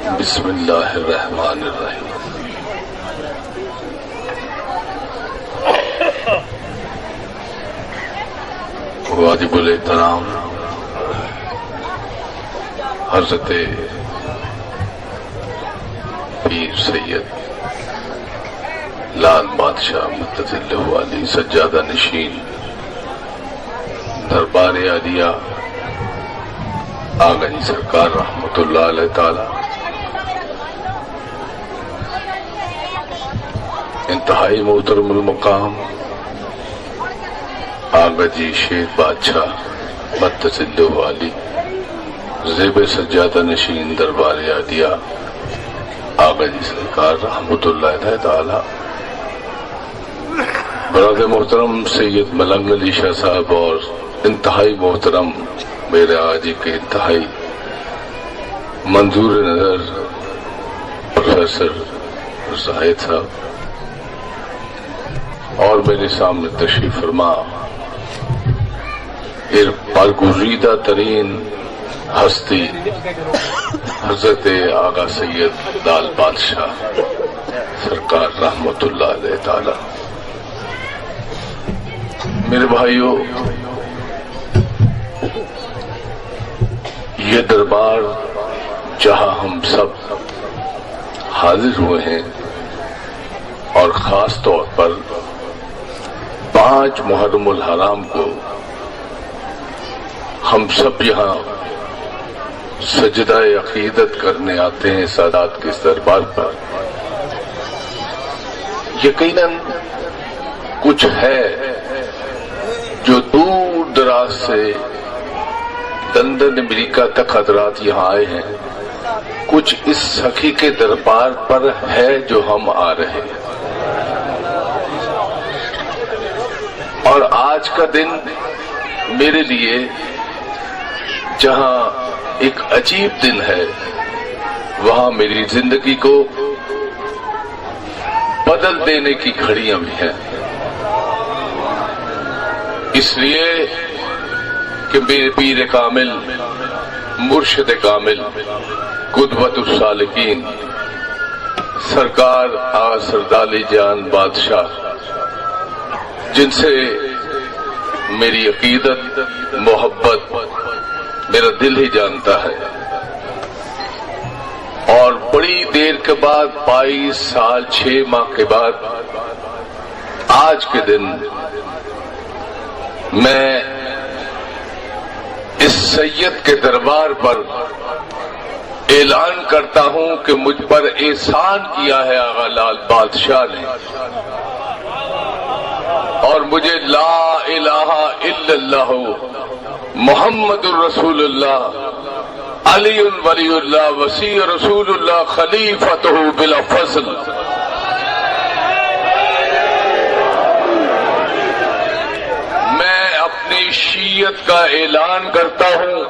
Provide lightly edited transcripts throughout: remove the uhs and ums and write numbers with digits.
بسم اللہ الرحمن الرحیم۔ واجب الاحترام حضرت پیر سید لال بادشاہ مدد اللہ علی سجادہ نشین دربار عالیہ آغا جی سرکار رحمت اللہ علیہ تعالی، انتہائی محترم المقام آغا جی شیر بادشاہ مدد اللہ علی زیب سجادہ نشین دربار عالیہ آغا جی سرکار رحمت اللہ تعالی، برادر محترم سید ملنگ علی شاہ صاحب اور انتہائی محترم میرے آجی کے انتہائی منظور نظر پروفیسر زاہد صاحب اور میرے سامنے تشریف فرما برگزیدہ ترین ہستی حضرت آغا سید لال بادشاہ سرکار رحمت اللہ علیہ تعالی۔ میرے بھائیوں، یہ دربار جہاں ہم سب حاضر ہوئے ہیں اور خاص طور پر 5 محرم الحرام کو ہم سب یہاں سجدہ عقیدت کرنے آتے ہیں سادات کے اس دربار پر، یقیناً کچھ ہے جو دور دراز سے لندن امریکہ تک حضرات یہاں آئے ہیں، کچھ اس سخی کے دربار پر ہے جو ہم آ رہے ہیں، اور آج کا دن میرے لیے جہاں ایک عجیب دن ہے، وہاں میری زندگی کو بدل دینے کی گھڑیاں بھی ہیں، اس لیے کہ میرے پیر کامل، مرشد کامل، قدوۃ السالکین سرکار آغا سردالی جان بادشاہ، جن سے میری عقیدت محبت میرا دل ہی جانتا ہے، اور بڑی دیر کے بعد 22 سال 6 ماہ کے بعد آج کے دن میں اس سید کے دربار پر اعلان کرتا ہوں کہ مجھ پر احسان کیا ہے آغا لال بادشاہ نے، اور مجھے لا الہ الا اللہ محمد الرسول اللہ علی ولی اللہ وسیع رسول اللہ خلیفتہ بلا فصل اپنی شیعت کا اعلان کرتا ہوں،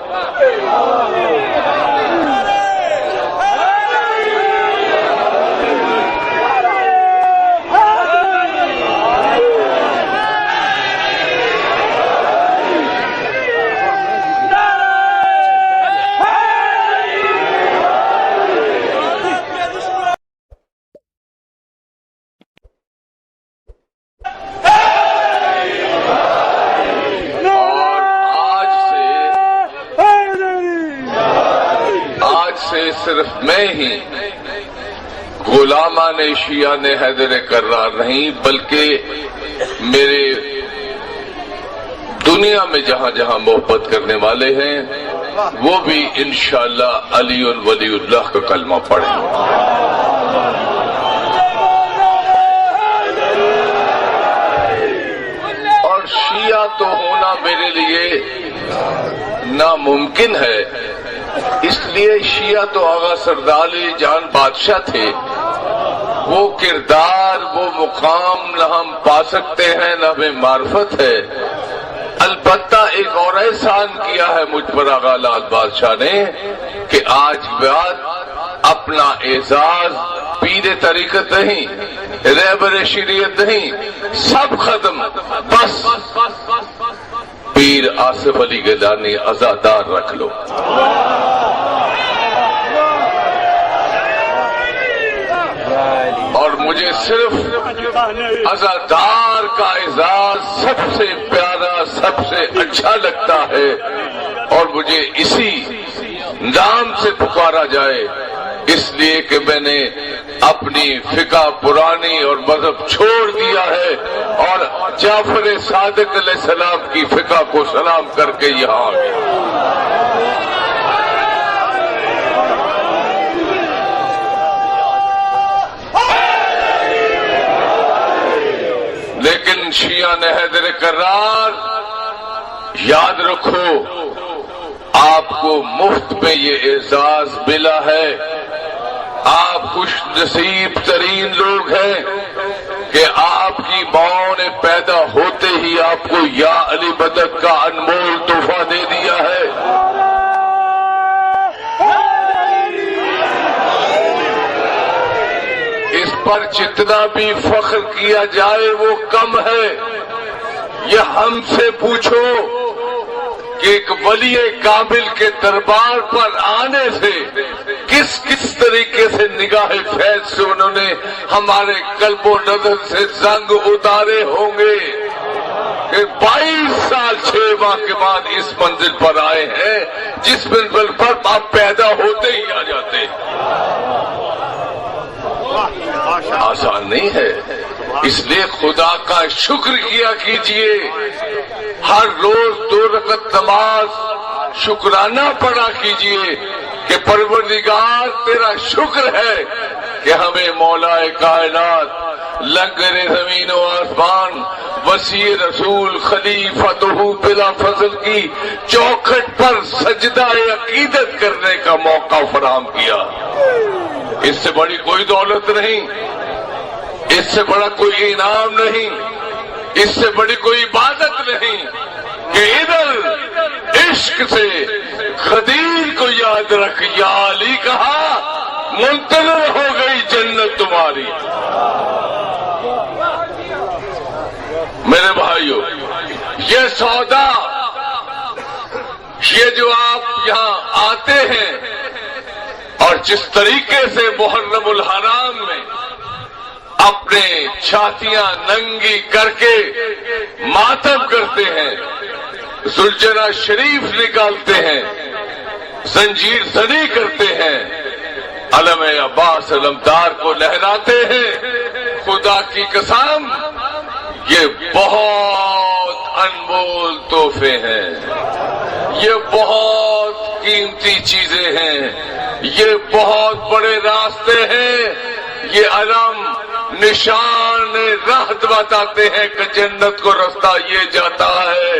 صرف میں ہی غلامان شیعہ نے حیدر کرار نہیں، بلکہ میرے دنیا میں جہاں جہاں محبت کرنے والے ہیں وہ بھی انشاءاللہ علی ولی اللہ کا کلمہ پڑھیں۔ اور شیعہ تو ہونا میرے لیے ناممکن ہے، اس لیے شیعہ تو آغا سردالی جان بادشاہ تھے، وہ کردار وہ مقام نہ ہم پا سکتے ہیں نہ ہمیں معرفت ہے، البتہ ایک اور احسان کیا ہے مجھ پر آغا لال بادشاہ نے کہ آج بعد اپنا اعزاز پیر طریقت نہیں، رہبر شریعت نہیں، سب ختم، بس پیر آصف علی گیلانی عزادار رکھ لو۔ مجھے صرف عزادار کا اعزاز سب سے پیارا، سب سے اچھا لگتا ہے، اور مجھے اسی نام سے پکارا جائے، اس لیے کہ میں نے اپنی فقہ پرانی اور مذہب چھوڑ دیا ہے اور جعفر صادق علیہ السلام کی فقہ کو سلام کر کے یہاں آ گیا۔ لیکن شیعہ نے حیدر کرار، یاد رکھو آپ کو مفت میں یہ اعزاز ملا ہے۔ آپ خوش نصیب ترین لوگ ہیں کہ آپ کی ماں نے پیدا ہوتے ہی آپ کو یا علی مدد کا انمول تحفہ دے دیا ہے۔ اس پر جتنا بھی فخر کیا جائے وہ کم ہے۔ یہ ہم سے پوچھو کہ ایک ولی کامل کے دربار پر آنے سے کس کس طریقے سے نگاہ فیض سے انہوں نے ہمارے قلب و نظر سے زنگ اتارے ہوں گے کہ 22 سال 6 ماہ کے بعد اس منزل پر آئے ہیں جس منزل پر آپ پیدا ہوتے ہی آ جاتے ہیں۔ آسان نہیں ہے، اس لیے خدا کا شکر کیا کیجئے۔ ہر روز 2 رکعت نماز شکرانہ پڑھا کیجئے کہ پروردگار تیرا شکر ہے کہ ہمیں مولا کائنات، لنگر زمین و آسمان، وسیع رسول خلیفتہ بلا فضل کی چوکھٹ پر سجدہ عقیدت کرنے کا موقع فراہم کیا۔ اس سے بڑی کوئی دولت نہیں، اس سے بڑا کوئی انعام نہیں، اس سے بڑی کوئی عبادت نہیں کہ ادھر عشق سے خدیر کو یاد رکھ، یا علی کہا منتظر ہو گئی جنت تمہاری۔ میرے بھائیوں، یہ سودا، یہ جو آپ یہاں آتے ہیں اور جس طریقے سے محرم الحرام میں اپنے چھاتیاں ننگی کر کے ماتم کرتے ہیں، زلجرہ شریف نکالتے ہیں، زنجیر زنی کرتے ہیں، علم عباس علمدار کو لہراتے ہیں، خدا کی قسم یہ بہت انمول تحفے ہیں، یہ بہت قیمتی چیزیں ہیں، یہ بہت بڑے راستے ہیں۔ یہ علم نشان راہ بتاتے ہیں کہ جنت کو رستہ یہ جاتا ہے۔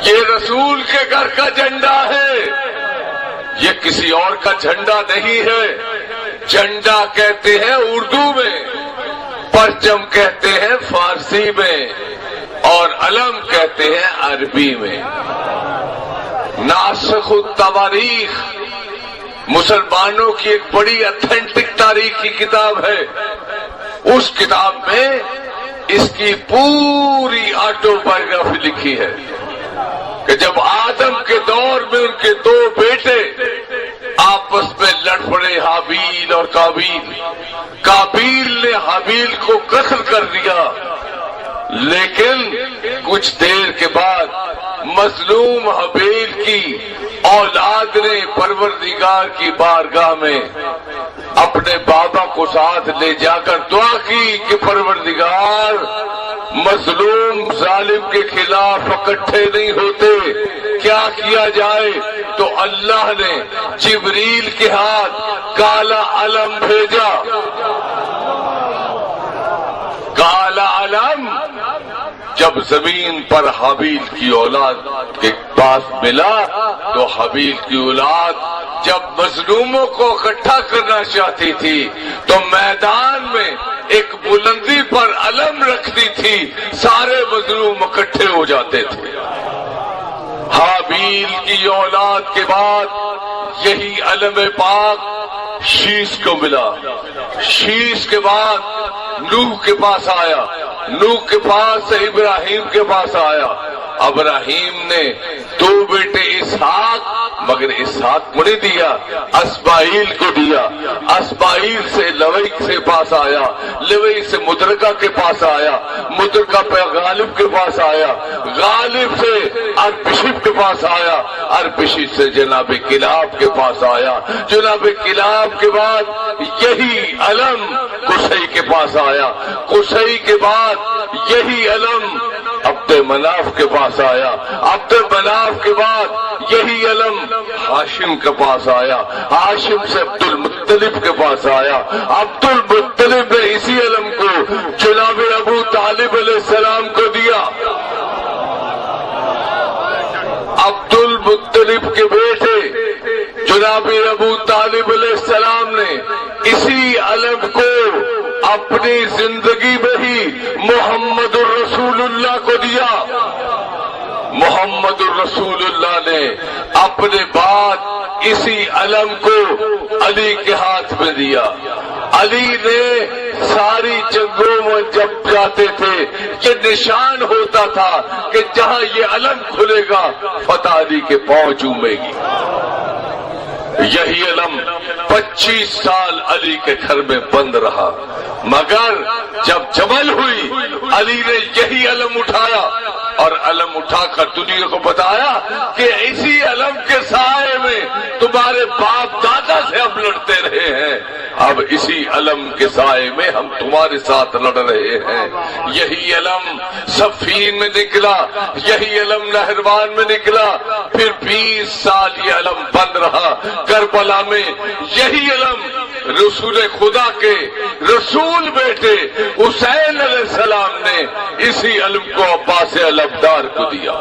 یہ رسول کے گھر کا جھنڈا ہے، یہ کسی اور کا جھنڈا نہیں ہے۔ جھنڈا کہتے ہیں اردو میں، پرچم کہتے ہیں فارسی میں، اور علم کہتے ہیں عربی میں۔ ناسخ التواریخ مسلمانوں کی ایک بڑی اتھینٹک تاریخ کی کتاب ہے۔ اس کتاب میں اس کی پوری آٹو بایوگرافی لکھی ہے کہ جب آدم کے دور میں ان کے 2 بیٹے آپس میں لڑ پڑے، حابیل اور قابیل۔ قابیل نے حابیل کو قتل کر دیا، لیکن کچھ دیر کے بعد مظلوم حابیل کی اولاد نے پروردگار کی بارگاہ میں اپنے بابا کو ساتھ لے جا کر دعا کی کہ پروردگار مظلوم ظالم کے خلاف اکٹھے نہیں ہوتے، کیا کیا جائے؟ تو اللہ نے جبریل کے ہاتھ کالا علم بھیجا۔ کالا علم جب زمین پر حابیل کی اولاد کے پاس ملا تو حابیل کی اولاد جب مظلوموں کو اکٹھا کرنا چاہتی تھی تو میدان میں ایک بلندی پر علم رکھتی تھی، سارے مظلوم اکٹھے ہو جاتے تھے۔ حابیل کی اولاد کے بعد یہی علم پاک شیش کو ملا، شیش کے بعد نوح کے پاس آیا، نوح کے پاس سے ابراہیم کے پاس آیا، ابراہیم نے 2 بیٹے اسحاق مگر اسحاق کو نہیں دیا، اسماعیل کو دیا۔ اسماعیل سے لوئی کے پاس آیا، لوئی سے مدرکہ کے پاس آیا، مدرکہ پہ غالب کے پاس آیا، غالب سے ارپشب کے پاس آیا، ارپشب سے جناب کلاب کے پاس آیا، جناب کلاب کے بعد یہی علم قصی کے پاس آیا، قصی کے بعد یہی علم عبد مناف کے پاس آیا، عبد مناف کے بعد یہی علم ہاشم کے پاس آیا، ہاشم سے عبد المطلب کے پاس آیا، عبد المطلب نے اسی علم کو جناب ابو طالب علیہ السلام کو دیا۔ عبد المطلب کے بیٹے جناب ابو طالب علیہ السلام نے اسی علم کو اپنی زندگی میں ہی محمد الرسول اللہ کو دیا۔ محمد الرسول اللہ نے اپنے بعد اسی علم کو علی کے ہاتھ میں دیا۔ علی نے ساری جنگوں میں جب جاتے تھے یہ نشان ہوتا تھا کہ جہاں یہ علم کھلے گا فتح علی کے پاؤں چومے گی۔ یہی علم 25 سال علی کے گھر میں بند رہا، مگر جب جمل ہوئی علی نے یہی علم اٹھایا اور علم اٹھا کر دنیا کو بتایا کہ اسی علم کے سائے میں تمہارے باپ دادا سے ہم لڑتے رہے ہیں، اب اسی علم کے سائے میں ہم تمہارے ساتھ لڑ رہے ہیں۔ یہی علم صفین میں نکلا، یہی علم نہروان میں نکلا، پھر 20 سال یہ علم بند رہا۔ کربلا میں یہی علم رسول خدا کے رسول بیٹے حسین علیہ السلام نے اسی علم کو عباس علمدار کو دیا۔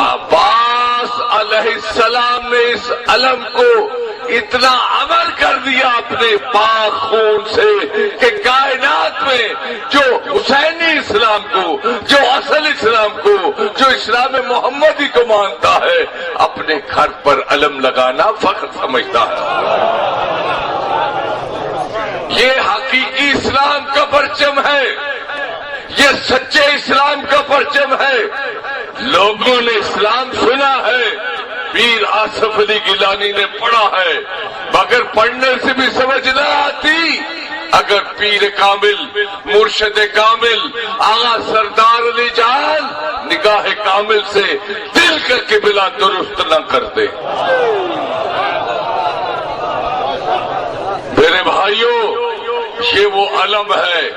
عباس علیہ السلام نے اس علم کو اتنا امر کر دیا اپنے پاک خون سے کہ کائنات میں جو حسینی اسلام کو، جو اصل اسلام کو، جو اسلام محمدی کو مانتا ہے اپنے گھر پر علم لگانا فخر سمجھتا ہے۔ یہ حقیقی اسلام کا پرچم ہے، یہ سچے اسلام کا پرچم ہے۔ لوگوں نے اسلام سنا ہے، پیر آصف علی گیلانی نے پڑھا ہے، مگر پڑھنے سے بھی سمجھ نہ آتی اگر پیر کامل، مرشد کامل، آغا سردار علی جان نگاہ کامل سے دل کا قبلہ درست نہ کرتے۔ میرے بھائیوں، یہ وہ علم ہے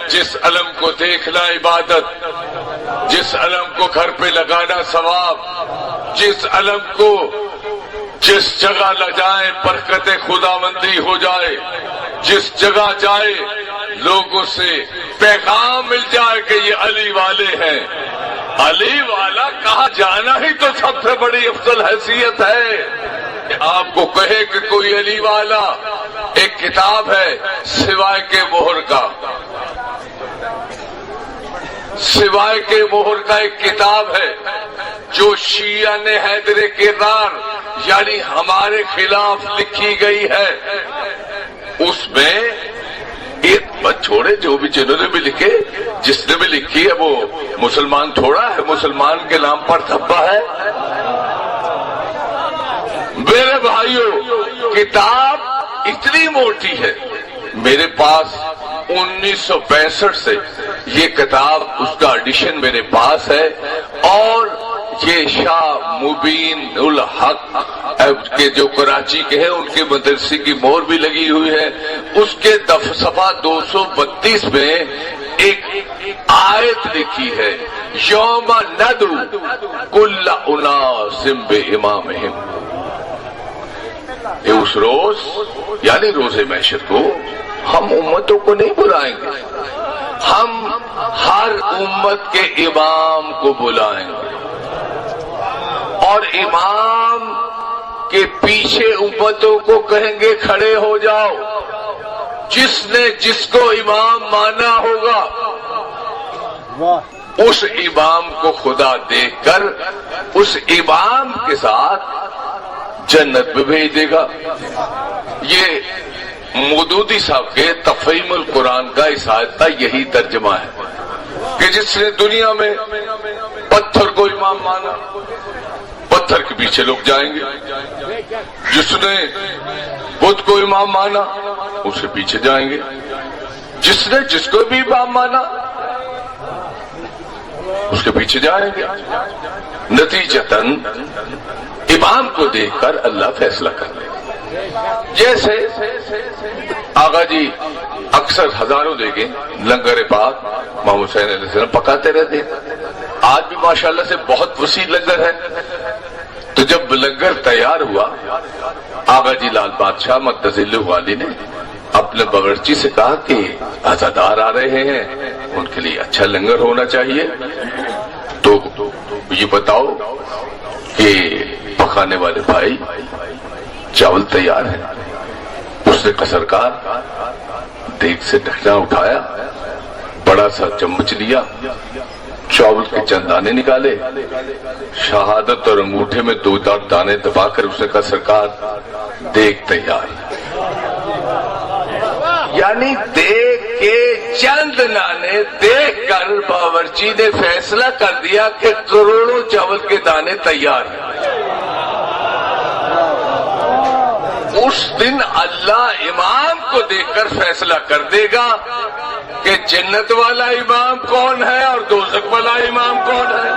جس علم کو دیکھنا عبادت، جس علم کو گھر پہ لگانا ثواب، جس علم کو جس جگہ لے جائیں برکت خداوندی ہو جائے، جس جگہ جائے لوگوں سے پیغام مل جائے کہ یہ علی والے ہیں۔ علی والا کہا جانا ہی تو سب سے بڑی افضل حیثیت ہے۔ آپ کو کہے کہ کوئی علی والا، ایک کتاب ہے سوائے کے مہر کا، سوائے کے مہر کا ایک کتاب ہے جو شیعہ نے حیدر کرار یعنی ہمارے خلاف لکھی گئی ہے۔ اس میں ایک بات چھوڑے، جو بھی جنہوں نے بھی لکھے، جس نے بھی لکھی ہے وہ مسلمان تھوڑا ہے، مسلمان کے نام پر دھبا ہے۔ میرے بھائیوں، کتاب اتنی موٹی ہے، میرے پاس 1965 سے یہ کتاب، اس کا ایڈیشن میرے پاس ہے، اور یہ شاہ مبین الحق کے جو کراچی کے ہیں ان کے مدرسے کی مہر بھی لگی ہوئی ہے۔ اس کے صفحہ 232 میں ایک آیت لکھی ہے، یوم ندعو کل اناس بامامہم۔ اس روز یعنی روز محشر کو ہم امتوں کو نہیں بلائیں گے، ہم ہر امت کے امام کو بلائیں گے، اور امام کے پیچھے امتوں کو کہیں گے کھڑے ہو جاؤ۔ جس نے جس کو امام مانا ہوگا اس امام کو خدا دیکھ کر اس امام کے ساتھ جنت میں بھیج دے گا۔ یہ مودودی صاحب کے تفہیم القرآن کا اس آیت کا یہی ترجمہ ہے کہ جس نے دنیا میں پتھر کو امام مانا، پتھر کی پیچھے لوگ جائیں گے. جس نے بدھ کو امام مانا اس کے پیچھے جائیں گے. جس نے جس کو بھی امام مانا اس کے پیچھے جائیں گے. نتیجتاً امام کو دیکھ کر اللہ فیصلہ کر لے. جیسے آقا جی اکثر ہزاروں دیکھیں لنگر پاک محمد حسین علیہ السلام پکاتے رہتے. آج بھی ماشاءاللہ سے بہت وسیع لنگر ہے. تو جب لنگر تیار ہوا آقا جی لال بادشاہ مقتدر والی نے اپنے باورچی سے کہا کہ عزادار آ رہے ہیں, ان کے لیے اچھا لنگر ہونا چاہیے, تو یہ بتاؤ کہ پکانے والے بھائی چاول تیار ہے. اس نے قصرکار دیگ سے ڈھکنا اٹھایا, بڑا سا چمچ لیا, چاول کے چند دانے نکالے, شہادت اور انگوٹھے میں 2 دانے دبا کر اس نے کہا سرکار دیگ تیار. یعنی دیکھ کے چند دانے دیکھ کر باورچی نے فیصلہ کر دیا کہ کروڑوں چاول کے دانے تیار ہیں. اس دن اللہ امام کو دیکھ کر فیصلہ کر دے گا کہ جنت والا امام کون ہے اور دوزخ والا امام کون ہے.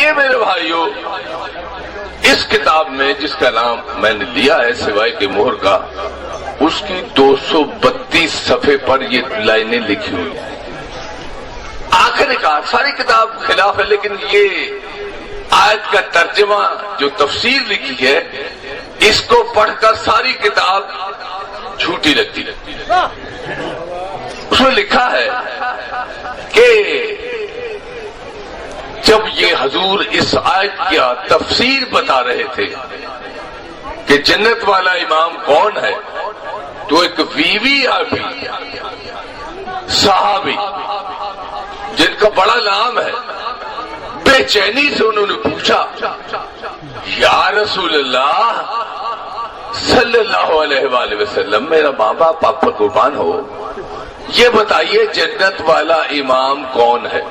یہ میرے بھائیوں اس کتاب میں جس کا نام میں نے لیا ہے سوائے کے مہر کا, اس کی 232 صفحے پر یہ لائنیں لکھی ہوئی ہیں. آخر کار ساری کتاب خلاف ہے, لیکن یہ آیت کا ترجمہ جو تفسیر لکھی ہے اس کو پڑھ کر ساری کتاب جھوٹی لگتی ہے. اس میں لکھا ہے کہ جب یہ حضور اس آیت کا تفسیر بتا رہے تھے کہ جنت والا امام کون ہے, تو ایک بیوی آئی صحابی جن کا بڑا نام ہے, بے چینی سے انہوں نے پوچھا یا رسول اللہ صلی اللہ علیہ وآلہ وسلم, میرا ماں باپ آپ پر قربان ہو, یہ بتائیے جنت والا امام کون ہے.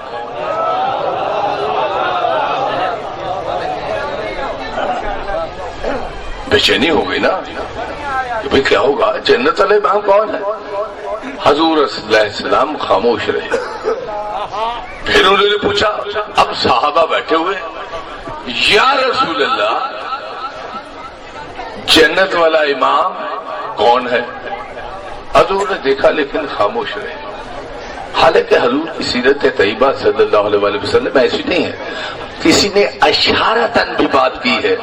بے چینی ہو گئی نا کہ بھئی کیا ہوگا, جنت والے امام کون ہے. حضور علیہ السلام خاموش رہے. پھر انہوں نے پوچھا, اب صحابہ بیٹھے ہوئے, یا رسول اللہ جنت والا امام کون ہے. حضور نے دیکھا لیکن خاموش رہے. حالانکہ حضور کی سیرت طیبہ صلی اللہ علیہ وآلہ وسلم ایسی نہیں ہے, کسی نے اشارتاً بھی بات کی ہے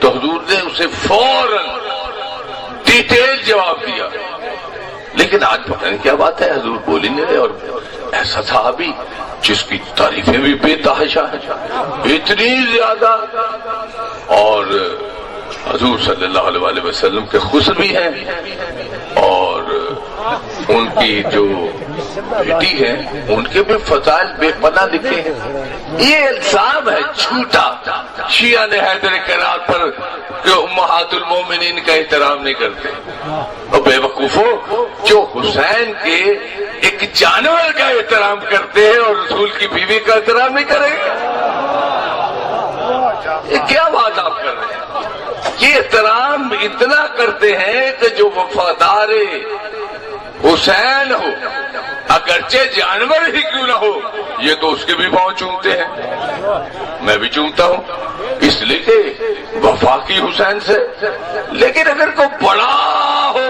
تو حضور نے اسے فوراً ڈیٹیل جواب دیا. لیکن آج پتہ نہیں کیا بات ہے, حضور بول ہی نہیں رہے. اور ایسا صحابی جس کی تعریفیں بھی بے تحاشا ہیں, اتنی زیادہ, اور حضور صلی اللہ علیہ وآلہ وسلم کے خسر بھی ہیں, اور ان کی جو بیٹی ہے ان کے بھی فضائل بے پناہ لکھے ہیں. یہ الزام ہے جھوٹا شیعہ نے حیدر کرار پر کہ امہات المومنین کا احترام نہیں کرتے. اور بے وقوفو, جو حسین کے ایک جانور کا احترام کرتے ہیں اور رسول کی بیوی کا احترام نہیں کریں گے, یہ کیا بات آپ کر رہے ہیں. یہ احترام اتنا کرتے ہیں کہ جو وفادار حسین ہو, اگرچہ جانور ہی کیوں نہ ہو, یہ تو اس کے بھی پاؤں چومتے ہیں, میں بھی چومتا ہوں, اس لیے کہ وفا کی حسین سے. لیکن اگر کوئی بڑا ہو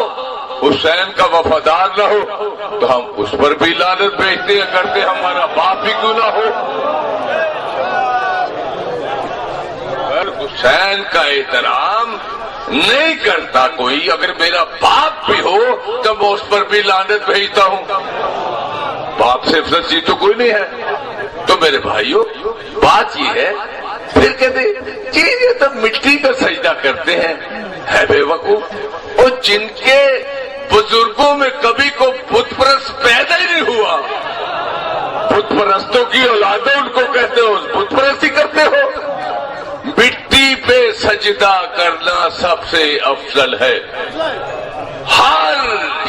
حسین کا وفادار نہ ہو تو ہم اس پر بھی لعنت بھیجتے ہیں, کرتے ہمارا باپ بھی کیوں نہ ہو. اگر حسین کا احترام نہیں کرتا کوئی, اگر میرا باپ بھی ہو تو میں اس پر بھی لعنت بھیجتا ہوں. باپ سے افضل چیز تو کوئی نہیں ہے. تو میرے بھائیوں بات یہ ہے, پھر کہتے یہ تو مٹی کا سجدہ کرتے ہیں, ہے بے وقوف. اور جن کے بزرگوں میں کبھی کو بت پرست پیدا ہی نہیں ہوا, بت پرستوں کی اولادیں ان کو کہتے ہو, بت پرستی کرتے ہو. مٹی پہ سجدہ کرنا سب سے افضل ہے. ہر